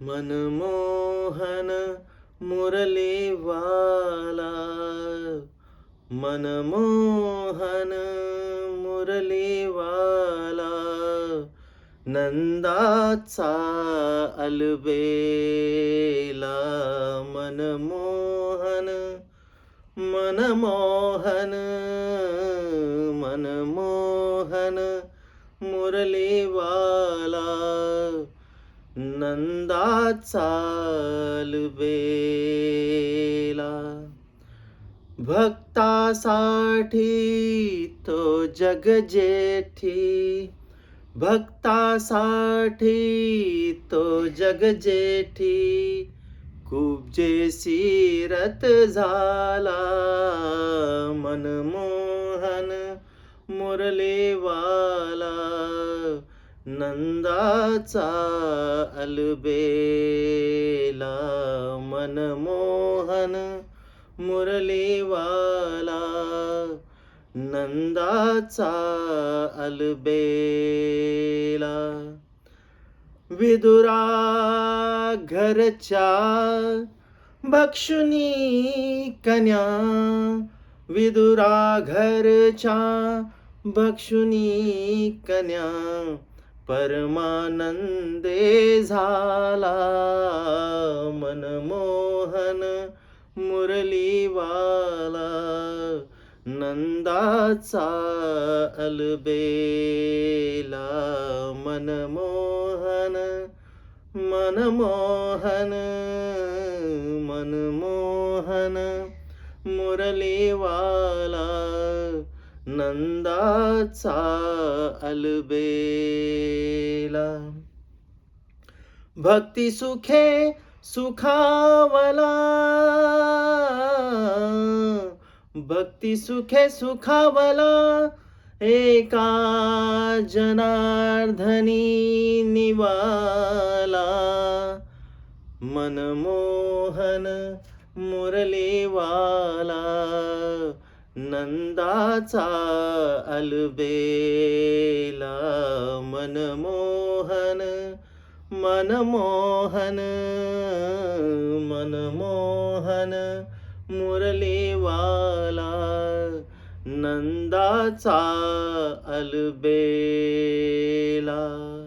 मनमोहन मुरलीवाला, मनमोहन मुरलीवाला, नंदाचा अलबेला. मनमोहन मनमोहन मनमोहन मुरलीवाला, नंदाचा अलबेला. भक्तासाठी तो जगजेठी, भक्तासाठी तो जगजेठी, कुब्जे सीरत झाला. मनमोहन मुरलीवाला, नंदाचा अलबेला. मनमोहन मुरलीवाला, नंदाचा अलबेला. विदुरा घरच्या भक्षुनी कन्या, विदुरा घरच्या भक्षुनी कन्या, परमानंदे झाला. मनमोहन मुरलीवाला, नंदाचा अलबेला. मनमोहन मनमोहन मनमोहन मुरलीवाला, नंदाचा अलबेला. भक्ती सुखे सुखावला, भक्ती सुखे सुखावला, एका जनार्दनी निवाला. मनमोहन मुरलीवाला, नंदाचा अलबेला. मनमोहन मनमोहन मनमोहन मुरलीवाला, नंदाचा अलबेला.